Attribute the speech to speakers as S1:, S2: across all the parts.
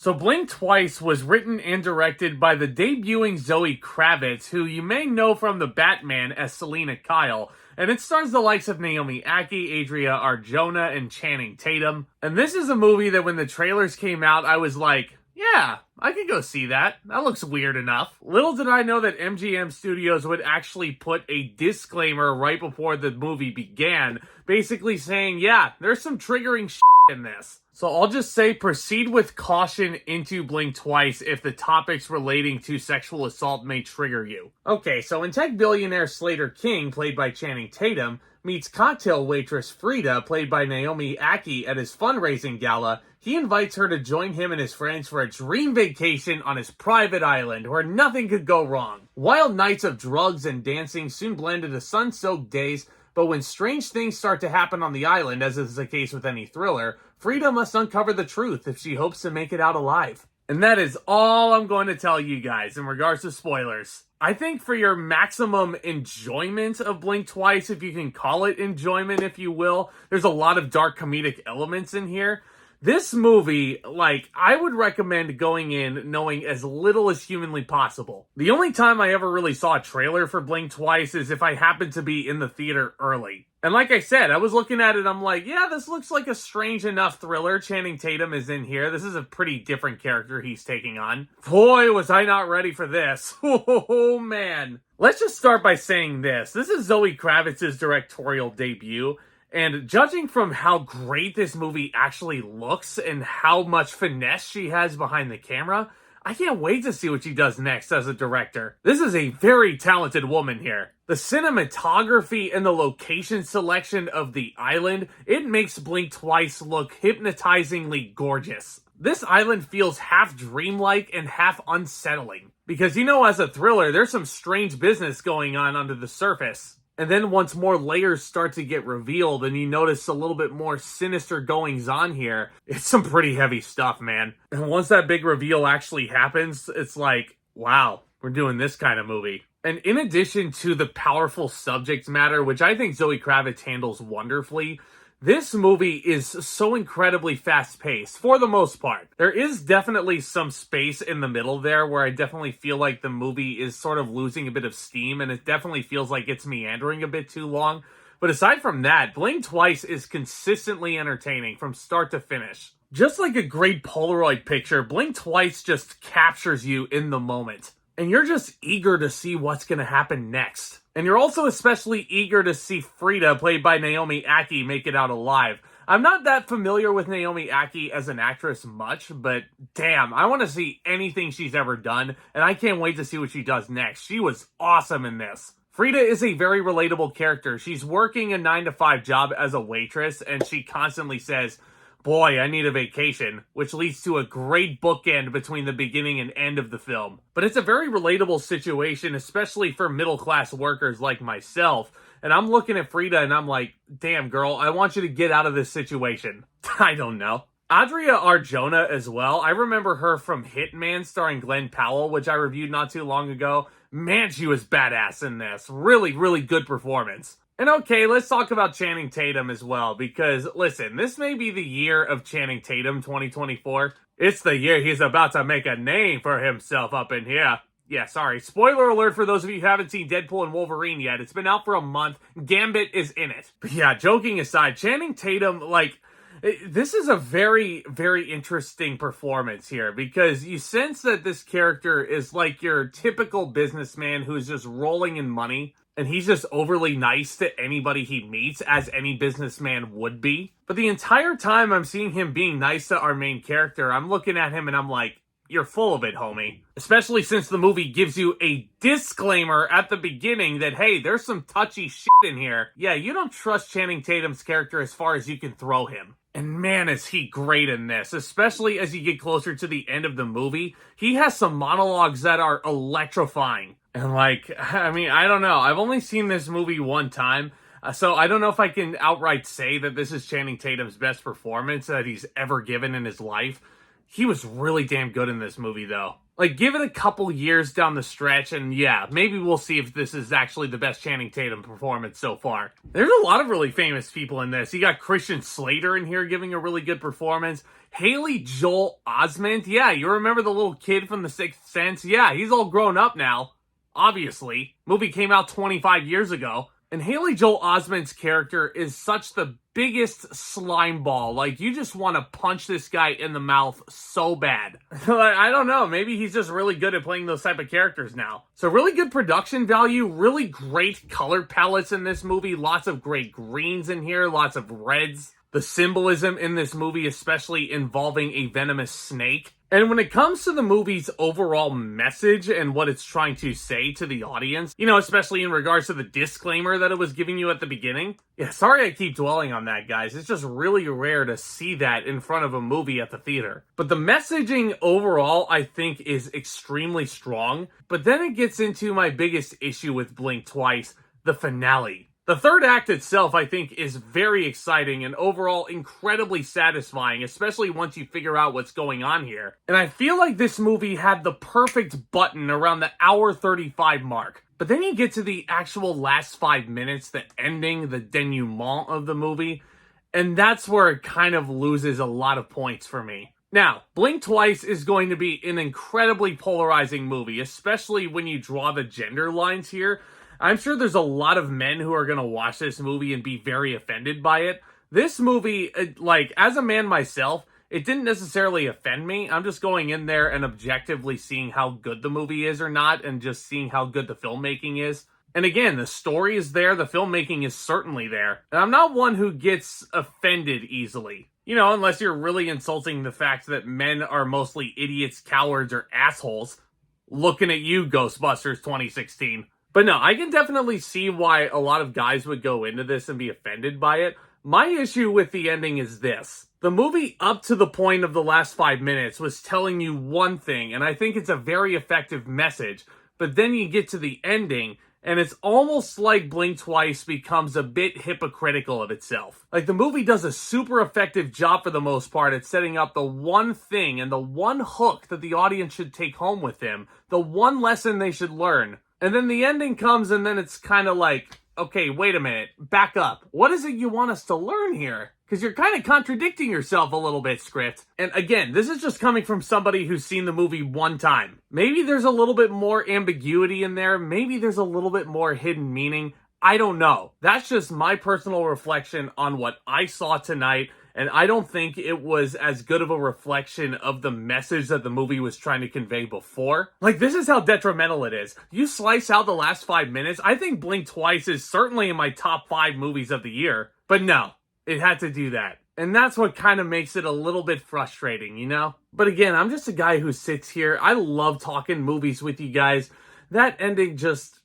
S1: So Blink Twice was written and directed by the debuting Zoë Kravitz, who you may know from The Batman as Selina Kyle, and it stars the likes of Naomi, Ackie, Adria, Arjona, and Channing Tatum. And this is a movie that when the trailers came out, I was like, yeah, I could go see that. That looks weird enough. Little did I know that MGM Studios would actually put a disclaimer right before the movie began, basically saying, yeah, there's some triggering shit in this. So I'll just say proceed with caution into Blink Twice if the topics relating to sexual assault may trigger you. Okay, so in tech billionaire Slater King, played by Channing Tatum, meets cocktail waitress Frida, played by Naomi Ackie, at his fundraising gala. He invites her to join him and his friends for a dream vacation on his private island where nothing could go wrong. Wild nights of drugs and dancing soon blend into sun-soaked days, but when strange things start to happen on the island, as is the case with any thriller, Frida must uncover the truth if she hopes to make it out alive. And that is all I'm going to tell you guys in regards to spoilers. I think for your maximum enjoyment of Blink Twice, if you can call it enjoyment, if you will, there's a lot of dark comedic elements in here. This movie, I would recommend going in knowing as little as humanly possible. The only time I ever really saw a trailer for Blink Twice is if I happened to be in the theater early. And like I said, I was looking at it, I'm like, yeah, this looks like a strange enough thriller. Channing Tatum is in here. This is a pretty different character he's taking on. Boy, was I not ready for this. Oh, man. Let's just start by saying this. This is Zoë Kravitz's directorial debut. And judging from how great this movie actually looks and how much finesse she has behind the camera, I can't wait to see what she does next as a director. This is a very talented woman here. The cinematography and the location selection of the island, it makes Blink Twice look hypnotizingly gorgeous. This island feels half dreamlike and half unsettling. Because, as a thriller, there's some strange business going on under the surface. And then once more layers start to get revealed and you notice a little bit more sinister goings on here, it's some pretty heavy stuff, man. And once that big reveal actually happens, it's like, wow, we're doing this kind of movie. And in addition to the powerful subject matter, which I think Zoë Kravitz handles wonderfully, this movie is so incredibly fast-paced, for the most part. There is definitely some space in the middle there where I definitely feel like the movie is sort of losing a bit of steam, and it definitely feels like it's meandering a bit too long. But aside from that, Blink Twice is consistently entertaining from start to finish. Just like a great Polaroid picture, Blink Twice just captures you in the moment. And you're just eager to see what's going to happen next. And you're also especially eager to see Frida, played by Naomi Ackie, make it out alive. I'm not that familiar with Naomi Ackie as an actress much, but damn, I want to see anything she's ever done, and I can't wait to see what she does next. She was awesome in this. Frida is a very relatable character. She's working a 9-to-5 job as a waitress, and she constantly says, boy, I need a vacation, which leads to a great bookend between the beginning and end of the film. But it's a very relatable situation, especially for middle-class workers like myself. And I'm looking at Frida and I'm like, damn girl, I want you to get out of this situation. I don't know. Adria Arjona as well. I remember her from Hitman starring Glenn Powell, which I reviewed not too long ago. Man, she was badass in this. Really, really good performance. And okay, let's talk about Channing Tatum as well, because, listen, this may be the year of Channing Tatum 2024. It's the year he's about to make a name for himself up in here. Yeah, sorry. Spoiler alert for those of you who haven't seen Deadpool and Wolverine yet. It's been out for a month. Gambit is in it. But yeah, joking aside, Channing Tatum, this is a very, very interesting performance here, because you sense that this character is like your typical businessman who's just rolling in money. And he's just overly nice to anybody he meets, as any businessman would be. But the entire time I'm seeing him being nice to our main character, I'm looking at him and I'm like, you're full of it, homie. Especially since the movie gives you a disclaimer at the beginning that, hey, there's some touchy shit in here. Yeah, you don't trust Channing Tatum's character as far as you can throw him. And man, is he great in this, especially as you get closer to the end of the movie. He has some monologues that are electrifying. And I don't know. I've only seen this movie one time, so I don't know if I can outright say that this is Channing Tatum's best performance that he's ever given in his life. He was really damn good in this movie, though. Like, give it a couple years down the stretch, and yeah, maybe we'll see if this is actually the best Channing Tatum performance so far. There's a lot of really famous people in this. You got Christian Slater in here giving a really good performance. Haley Joel Osment, yeah, you remember the little kid from The Sixth Sense? Yeah, he's all grown up now, obviously. Movie came out 25 years ago. And Haley Joel Osment's character is such the biggest slime ball. Like, you just want to punch this guy in the mouth so bad. I don't know. Maybe he's just really good at playing those type of characters now. So really good production value, really great color palettes in this movie. Lots of great greens in here, lots of reds. The symbolism in this movie, especially involving a venomous snake. And when it comes to the movie's overall message and what it's trying to say to the audience, you know, especially in regards to the disclaimer that it was giving you at the beginning. Yeah, sorry I keep dwelling on that, guys. It's just really rare to see that in front of a movie at the theater. But the messaging overall, I think, is extremely strong. But then it gets into my biggest issue with Blink Twice, the finale. The third act itself, I think, is very exciting and overall incredibly satisfying, especially once you figure out what's going on here. And I feel like this movie had the perfect button around the hour 35 mark. But then you get to the actual last 5 minutes, the ending, the denouement of the movie, and that's where it kind of loses a lot of points for me. Now, Blink Twice is going to be an incredibly polarizing movie, especially when you draw the gender lines here. I'm sure there's a lot of men who are going to watch this movie and be very offended by it. This movie, like, as a man myself, it didn't necessarily offend me. I'm just going in there and objectively seeing how good the movie is or not, and just seeing how good the filmmaking is. And again, the story is there, the filmmaking is certainly there. And I'm not one who gets offended easily. You know, unless you're really insulting the fact that men are mostly idiots, cowards, or assholes. Looking at you, Ghostbusters 2016. But no, I can definitely see why a lot of guys would go into this and be offended by it. My issue with the ending is this. The movie up to the point of the last 5 minutes was telling you one thing, and I think it's a very effective message. But then you get to the ending, and it's almost like Blink Twice becomes a bit hypocritical of itself. Like, the movie does a super effective job for the most part at setting up the one thing and the one hook that the audience should take home with them, the one lesson they should learn. And then the ending comes, and then it's kind of like, okay, wait a minute, back up. What is it you want us to learn here? Because you're kind of contradicting yourself a little bit, script. And again, this is just coming from somebody who's seen the movie one time. Maybe there's a little bit more ambiguity in there. Maybe there's a little bit more hidden meaning. I don't know. That's just my personal reflection on what I saw tonight. And I don't think it was as good of a reflection of the message that the movie was trying to convey before. Like, this is how detrimental it is. You slice out the last 5 minutes, I think Blink Twice is certainly in my top 5 movies of the year. But no, it had to do that. And that's what kind of makes it a little bit frustrating, you know? But again, I'm just a guy who sits here. I love talking movies with you guys. That ending just...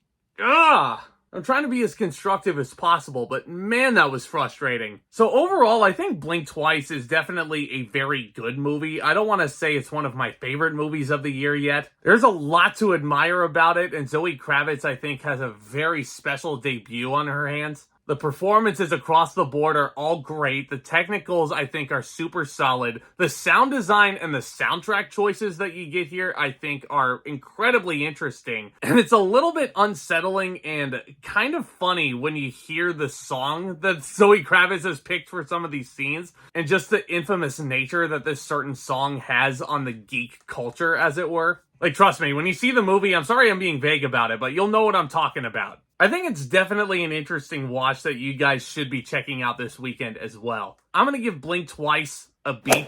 S1: I'm trying to be as constructive as possible, but man, that was frustrating. So overall, I think Blink Twice is definitely a very good movie. I don't want to say it's one of my favorite movies of the year yet. There's a lot to admire about it, and Zoë Kravitz, I think, has a very special debut on her hands. The performances across the board are all great. The technicals, I think, are super solid. The sound design and the soundtrack choices that you get here, I think, are incredibly interesting. And it's a little bit unsettling and kind of funny when you hear the song that Zoë Kravitz has picked for some of these scenes, and just the infamous nature that this certain song has on the geek culture, as it were. Like, trust me, when you see the movie, I'm sorry I'm being vague about it, but you'll know what I'm talking about. I think it's definitely an interesting watch that you guys should be checking out this weekend as well. I'm going to give Blink Twice a B+.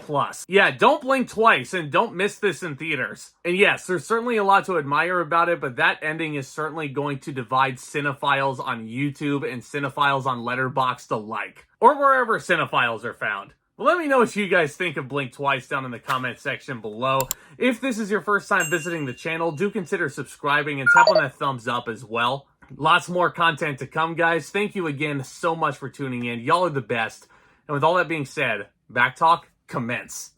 S1: Yeah, don't blink twice and don't miss this in theaters. And yes, there's certainly a lot to admire about it, but that ending is certainly going to divide cinephiles on YouTube and cinephiles on Letterboxd alike, or wherever cinephiles are found. Well, let me know what you guys think of Blink Twice down in the comment section below. If this is your first time visiting the channel, do consider subscribing and tap on that thumbs up as well. Lots more content to come, guys. Thank you again so much for tuning in. Y'all are the best. And with all that being said, Back Talk, commence.